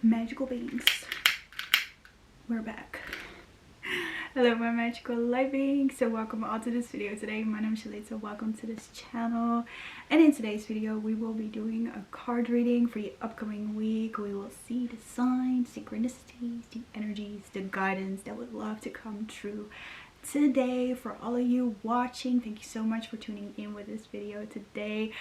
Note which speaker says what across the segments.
Speaker 1: magical beings, we're back. Hello my magical light beings, so welcome all to this video today. My name is Shalita, so welcome to this channel. And in today's video we will be doing a card reading for the upcoming week. We will see the signs, synchronicities, the energies, the guidance that would love to come true today. For all of you watching, thank you so much for tuning in with this video today.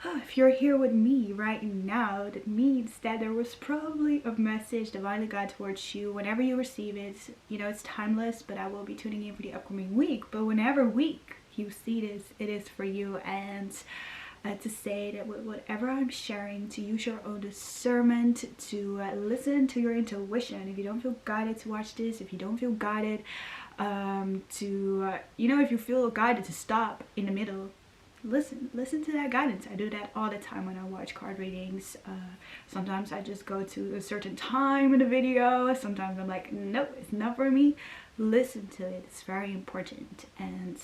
Speaker 1: If you're here with me right now, that means that there was probably a message divinely guided towards you. Whenever you receive it, you know, it's timeless, but I will be tuning in for the upcoming week. But whenever week you see this, it is for you. And to say that with whatever I'm sharing, to use your own discernment, to listen to your intuition. If you don't feel guided to watch this, if you don't feel guided you know, if you feel guided to stop in the middle, listen to that guidance. I do that all the time when I watch card readings. Sometimes I just go to a certain time in the video. Sometimes I'm like, nope, it's not for me. Listen to it, it's very important. And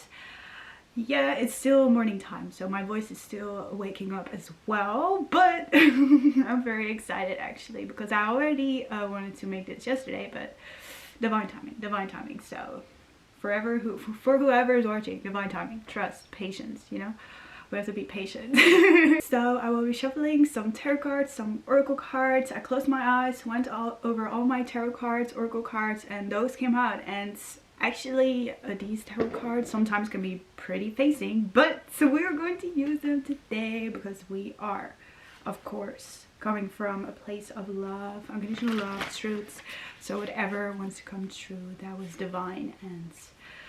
Speaker 1: yeah, it's still morning time, so my voice is still waking up as well, but I'm very excited actually, because I already wanted to make this yesterday, but divine timing. So for whoever is watching, divine timing, trust, patience, you know, we have to be patient. So I will be shuffling some tarot cards, some oracle cards. I closed my eyes, went over all my tarot cards, oracle cards, and those came out. And actually these tarot cards sometimes can be pretty facing, but so we are going to use them today because we are, of course, coming from a place of love, unconditional love, truth. So whatever wants to come true, that was divine, and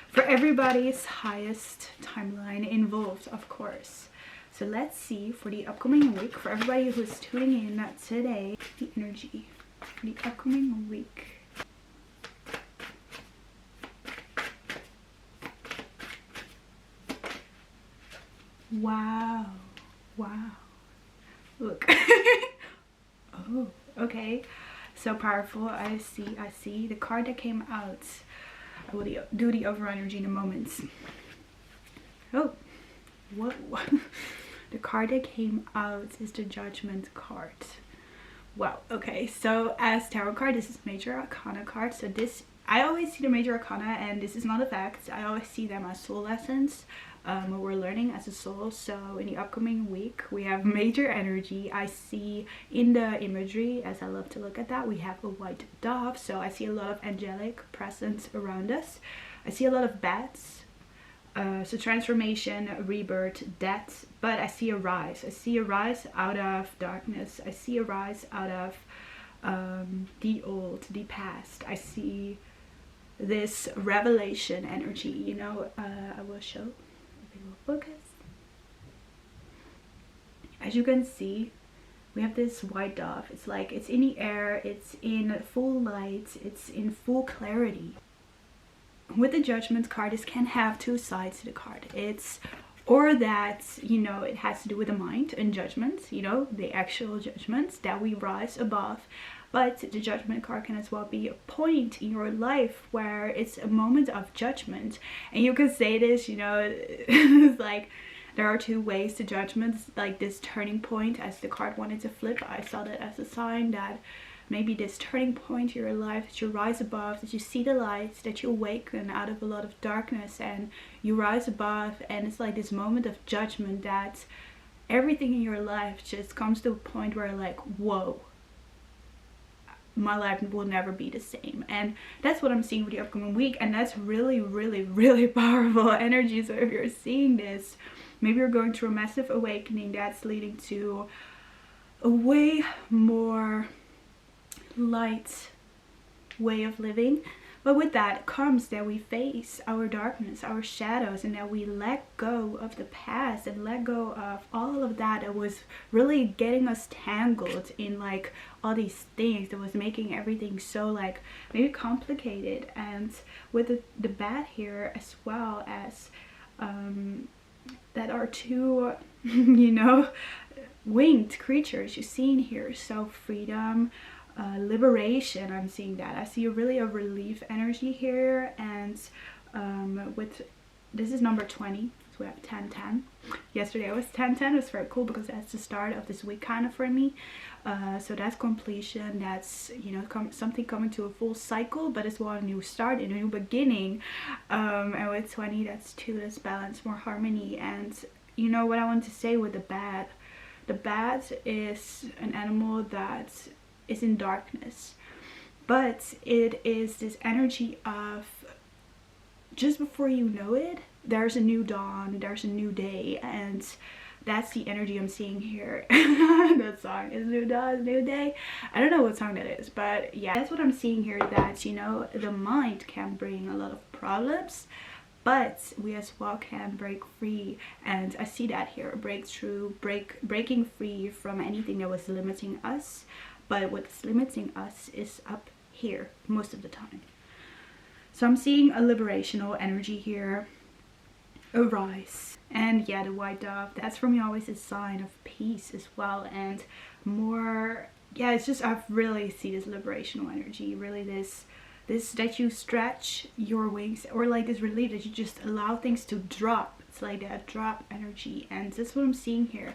Speaker 1: for everybody's highest timeline involved, of course. So let's see for the upcoming week, for everybody who's tuning in today, the energy for the upcoming week. Wow, look. Oh, okay, so powerful. I see the card that came out. I will do the overall energy in a moment. Oh, what? The card that came out is the Judgment card. Wow, okay, so as tarot card, this is major arcana card. So this, I always see the major arcana, and this is not a fact, I always see them as soul lessons. What we're learning as a soul. So in the upcoming week we have major energy. I see in the imagery, as I love to look at that, we have a white dove, so I see a lot of angelic presence around us. I see a lot of bats, so transformation, rebirth, death, but I see a rise. I see a rise out of darkness. I see a rise out of the old, the past. I see this revelation energy, you know. I will show. Focus. As you can see, we have this white dove. It's like it's in the air, it's in full light, it's in full clarity. With the Judgment card, this can have two sides to the card. It's or that, you know, it has to do with the mind and judgment, you know, the actual judgments that we rise above. But the Judgment card can as well be a point in your life where it's a moment of judgment. And you could say this, you know, it's like there are two ways to judgments, like this turning point, as the card wanted to flip. I saw that as a sign that maybe this turning point in your life, that you rise above, that you see the light, that you awaken out of a lot of darkness and you rise above. And it's like this moment of judgment that everything in your life just comes to a point where like, whoa, my life will never be the same. And that's what I'm seeing for the upcoming week, and that's really powerful energy. So if you're seeing this, maybe you're going through a massive awakening that's leading to a way more light way of living. But with that comes that we face our darkness, our shadows, and that we let go of the past and let go of all of that was really getting us tangled in like all these things that was making everything so like maybe complicated. And with the bat here, as well as that are two you know, winged creatures you see in here. So freedom, liberation, I'm seeing that. I see really a relief energy here. And with this is number 20, we have 10-10. Yesterday was 10-10. It was very cool because that's the start of this week kind of for me. So that's completion, that's, you know, something coming to a full cycle, but as well a new start, a new beginning. And with 20, that's 2, that's balance, more harmony. And you know what I want to say with the bat? The bat is an animal that is in darkness, but it is this energy of just before you know it, there's a new dawn, there's a new day, and that's the energy I'm seeing here. That song is New Dawn, New Day. I don't know what song that is, but yeah, that's what I'm seeing here, that, you know, the mind can bring a lot of problems, but we as well can break free. And I see that here, breakthrough, breaking free from anything that was limiting us. But what's limiting us is up here most of the time. So I'm seeing a liberational energy here, a rise. And yeah, the white dove, that's for me always a sign of peace as well. And more, yeah, it's just, I really see this liberational energy, really this that you stretch your wings, or like this relief that you just allow things to drop. It's like that drop energy, and that's what I'm seeing here.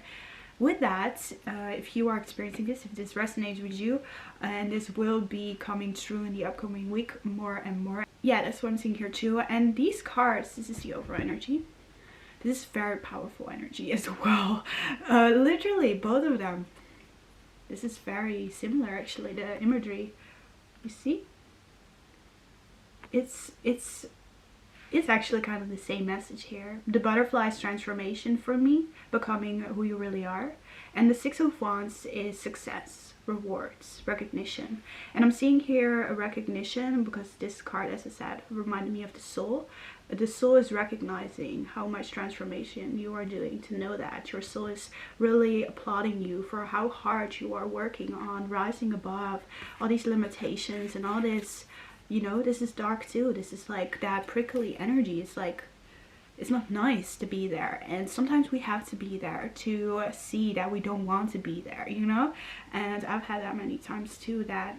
Speaker 1: With that, if you are experiencing this, if this resonates with you, and this will be coming true in the upcoming week more and more, yeah, that's what I'm seeing here too. And these cards, this is the overall energy. This is very powerful energy as well. Literally both of them, this is very similar actually, the imagery, you see, it's actually kind of the same message here. The butterfly's transformation for me, becoming who you really are. And the Six of Wands is success, rewards, recognition. And I'm seeing here a recognition because this card, as I said, reminded me of the soul. The soul is recognizing how much transformation you are doing, to know that your soul is really applauding you for how hard you are working on rising above all these limitations and all this. You know, this is dark too. This is like that prickly energy. It's like, it's not nice to be there. And sometimes we have to be there to see that we don't want to be there, you know? And I've had that many times too, that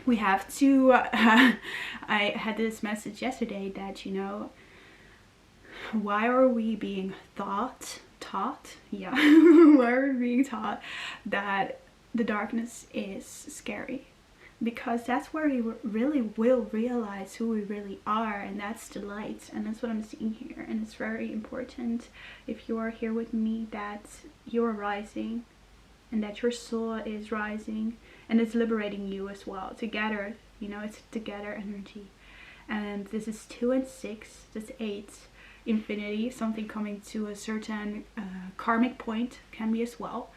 Speaker 1: we have to, I had this message yesterday that, you know, why are we being taught, yeah, why are we being taught that the darkness is scary? Because that's where we really will realize who we really are, and that's the light. And that's what I'm seeing here. And it's very important, if you are here with me, that you're rising and that your soul is rising, and it's liberating you as well together. You know, it's together energy. And this is 2 and 6, that's 8, infinity, something coming to a certain karmic point can be as well.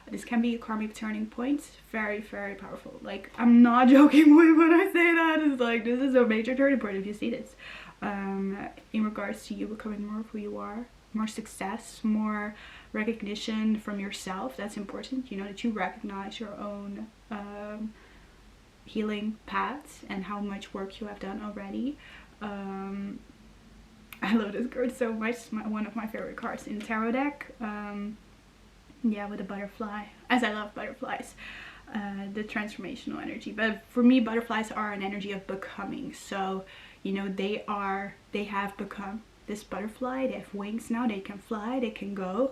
Speaker 1: This can be a karmic turning point. Very, very powerful. Like, I'm not joking when I say that. It's like, this is a major turning point if you see this. In regards to you becoming more of who you are. More success, more recognition from yourself. That's important. You know, that you recognize your own healing paths and how much work you have done already. I love this card so much. It's one of my favorite cards in the tarot deck. Yeah, with a butterfly, as I love butterflies, the transformational energy. But for me, butterflies are an energy of becoming. So, you know, they have become this butterfly. They have wings now, they can fly, they can go.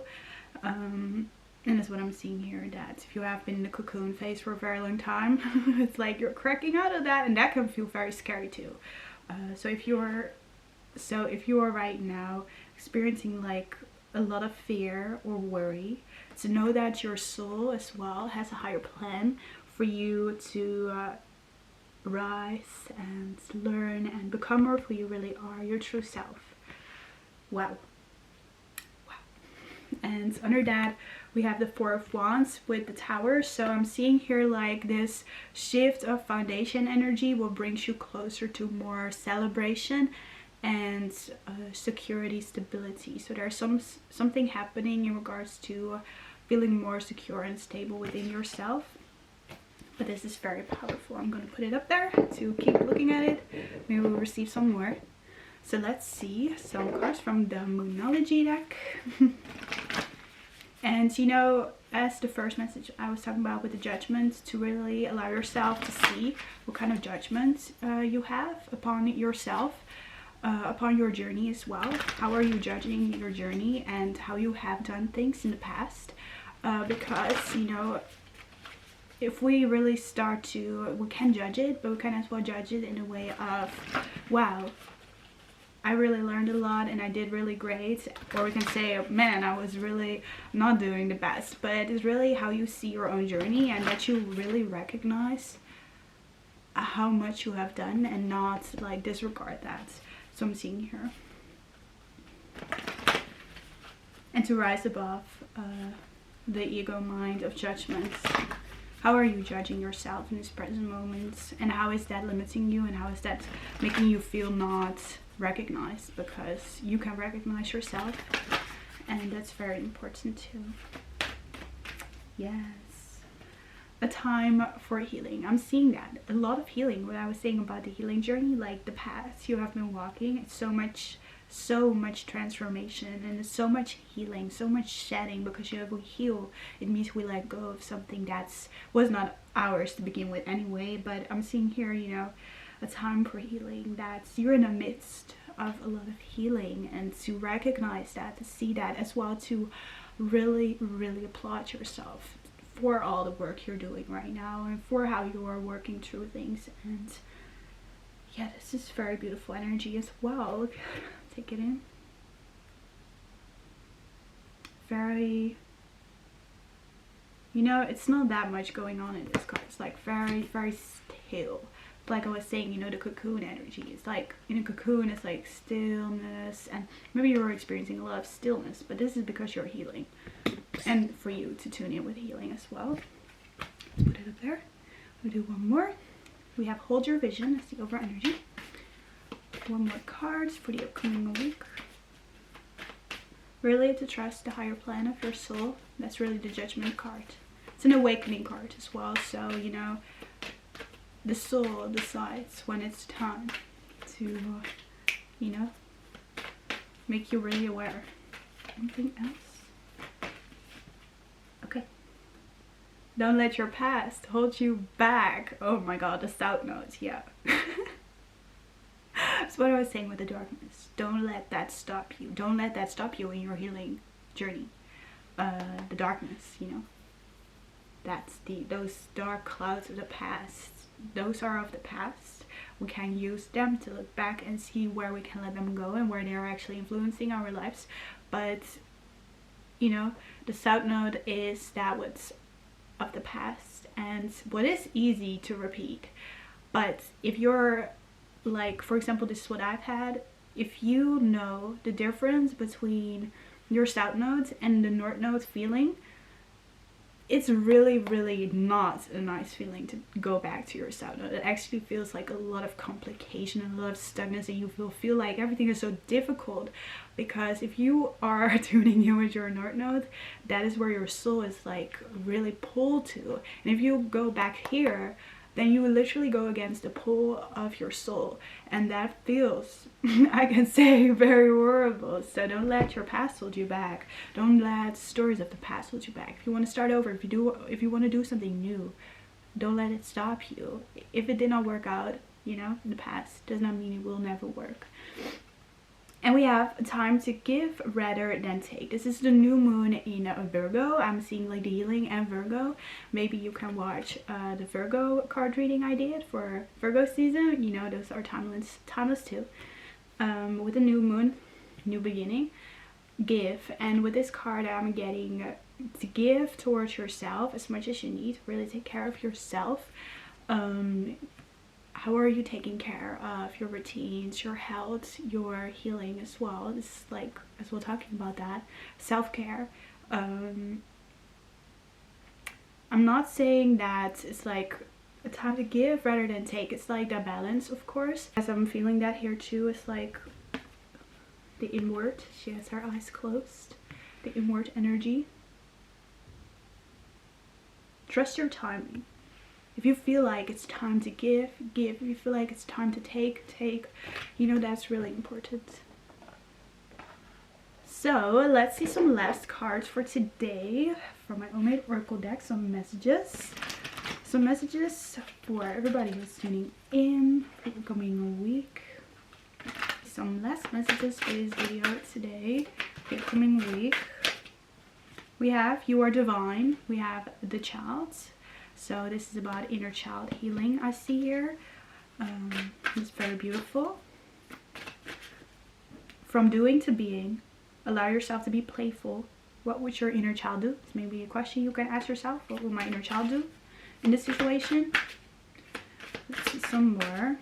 Speaker 1: And that's what I'm seeing here, that if you have been in the cocoon phase for a very long time, it's like you're cracking out of that, and that can feel very scary too. So if you are right now experiencing like a lot of fear or worry, to know that your soul as well has a higher plan for you to rise and learn and become more of who you really are, your true self. Wow. And under that we have the 4 of Wands with the Tower. So I'm seeing here like this shift of foundation energy will bring you closer to more celebration and security, stability. So there's something happening in regards to feeling more secure and stable within yourself. But this is very powerful. I'm going to put it up there to keep looking at it. Maybe we'll receive some more. So let's see some cards from the Monology deck. And you know, as the first message I was talking about with the judgment, to really allow yourself to see what kind of judgment you have upon yourself. upon your journey as well. How are you judging your journey and how you have done things in the past? Because, you know, if we really start to, we can judge it, but we can as well judge it in a way of, wow, I really learned a lot and I did really great. Or we can say, man, I was really not doing the best. But it's really how you see your own journey, and that you really recognize how much you have done and not like disregard that. So I'm seeing here. And to rise above the ego mind of judgments. How are you judging yourself in this present moment? And how is that limiting you? And how is that making you feel not recognized? Because you can recognize yourself. And that's very important too. Yes. A time for healing. I'm seeing that. A lot of healing. What I was saying about the healing journey, like the path you have been walking. It's so much transformation, and it's so much healing, so much shedding, because you know, if we heal, it means we let go of something that was not ours to begin with anyway. But I'm seeing here, you know, a time for healing, that you're in the midst of a lot of healing, and to recognize that, to see that as well, to really applaud yourself for all the work you're doing right now and for how you are working through things. And yeah, this is very beautiful energy as well. Take it in. Very, you know, it's not that much going on in this card. It's like very still. Like I was saying, you know, the cocoon energy. It's like in a cocoon, it's like stillness, and maybe you're experiencing a lot of stillness, but this is because you're healing, and for you to tune in with healing as well. Let's put it up there. We'll do one more. We have hold your vision. That's the over energy. One more card for the upcoming week. Really to trust the higher plan of your soul. That's really the judgment card. It's an awakening card as well. So, you know, the soul decides when it's time to, you know, make you really aware. Anything else? Okay. Don't let your past hold you back. Oh my god, the south notes, yeah. That's what I was saying with the darkness. Don't let that stop you. Don't let that stop you in your healing journey. The darkness, you know. That's those dark clouds of the past. Those are of the past. We can use them to look back and see where we can let them go and where they are actually influencing our lives. But, you know, the south node is that what's of the past and what is easy to repeat. But if you're like, for example, this is what I've had. If you know the difference between your south nodes and the north node feeling, it's really not a nice feeling to go back to your south node. It actually feels like a lot of complication and a lot of stuckness, and you will feel like everything is so difficult, because if you are tuning in with your north node, that is where your soul is like really pulled to. And if you go back here, then you will literally go against the pull of your soul, and that feels, I can say, very horrible. So don't let your past hold you back. Don't let stories of the past hold you back. If you want to start over, if you want to do something new, don't let it stop you. If it did not work out, you know, in the past, does not mean it will never work. And we have time to give rather than take. This is the new moon in Virgo. I'm seeing like the healing and Virgo. Maybe you can watch the Virgo card reading I did for Virgo season. You know, those are timeless too. With the new moon, new beginning, give. And with this card, I'm getting to give towards yourself as much as you need. Really take care of yourself. How are you taking care of your routines, your health, your healing as well? This is like, as we're talking about that, self-care. I'm not saying that it's like a time to give rather than take. It's like the balance, of course. As I'm feeling that here too, it's like the inward. She has her eyes closed. The inward energy. Trust your timing. If you feel like it's time to give, give. If you feel like it's time to take, take. You know, that's really important. So let's see some last cards for today from my homemade oracle deck. Some messages. Some messages for everybody who's tuning in for the coming week. some last messages for this video today, the upcoming week. We have you are divine. We have the child. So this is about inner child healing, I see here. It's very beautiful. From doing to being, allow yourself to be playful. What would your inner child do? It's maybe a question you can ask yourself. What will my inner child do in this situation? Let's see some more.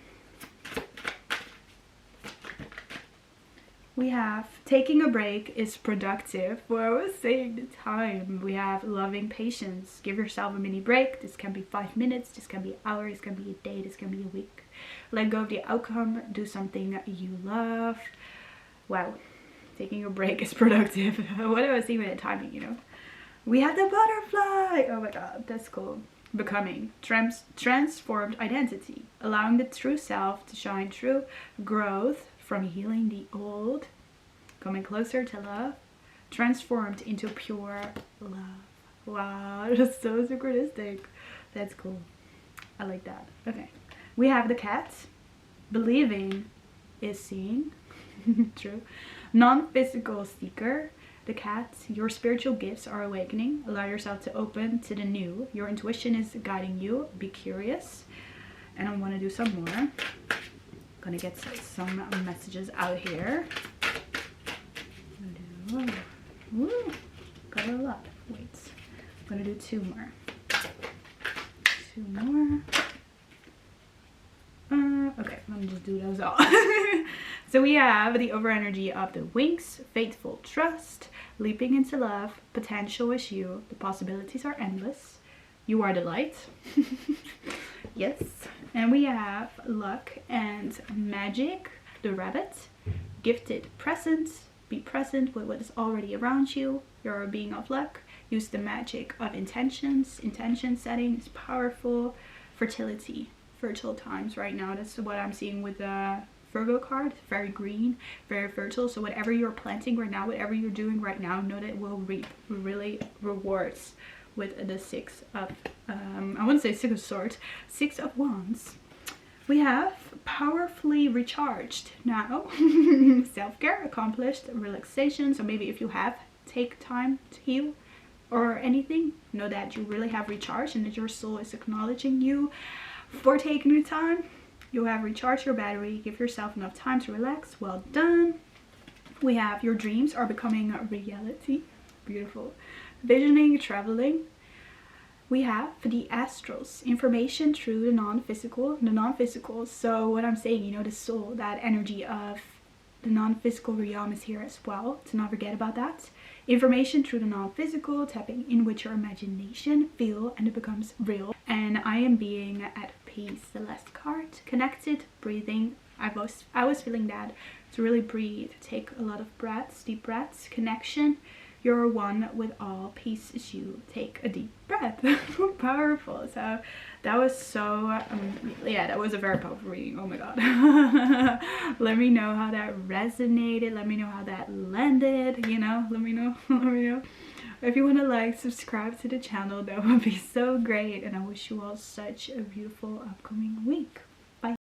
Speaker 1: We have taking a break is productive. Well, I was saying the time. We have loving patience. Give yourself a mini break. This can be 5 minutes. This can be an hour. This can be a day. This can be a week. Let go of the outcome. Do something you love. Wow. Taking a break is productive. What do I see with the timing, you know? We have the butterfly. Oh my god, that's cool. Becoming. Transformed identity. Allowing the true self to shine through. Growth. From healing the old, coming closer to love, transformed into pure love. Wow, that's so synchronistic. That's cool. I like that. Okay, we have the cat. Believing is seeing. True. Non-physical seeker. The cat. Your spiritual gifts are awakening. Allow yourself to open to the new. Your intuition is guiding you. Be curious. And I want to do some more. Gonna get some messages out here. Woo, got a lot. Wait, I'm gonna do 2 more. 2 more. Okay, let me just do those all. So we have the over energy of the wings, faithful trust, leaping into love, potential is you, the possibilities are endless, you are the light. Yes. And we have luck and magic, the rabbit, gifted presence, be present with what is already around you, you're a being of luck, use the magic of intentions, intention setting is powerful, fertility, fertile times right now, that's what I'm seeing with the Virgo card, very green, very fertile, so whatever you're planting right now, whatever you're doing right now, know that it will reap really rewards. With the 6 of, I wouldn't say 6 of swords, 6 of wands. We have powerfully recharged now. Self-care accomplished, relaxation. So maybe if you have take time to heal or anything, know that you really have recharged and that your soul is acknowledging you for taking the time. You have recharged your battery. Give yourself enough time to relax. Well done. We have your dreams are becoming a reality. Beautiful. Visioning, traveling. We have the astrals, information through the non-physical. So what I'm saying, you know, the soul, that energy of the non-physical realm is here as well, to not forget about that. Information through the non-physical, tapping in with your imagination, feel, and it becomes real. And I am being at peace, the last card, connected, breathing. I was feeling that, to really breathe, take a lot of breaths, deep breaths, connection. You're one with all, peace is you, take a deep breath. Powerful. So that was so yeah, that was a very powerful reading. Oh my god. Let me know how that resonated, let me know how that landed, you know, let me know. If you want to like, subscribe to the channel, that would be so great, and I wish you all such a beautiful upcoming week.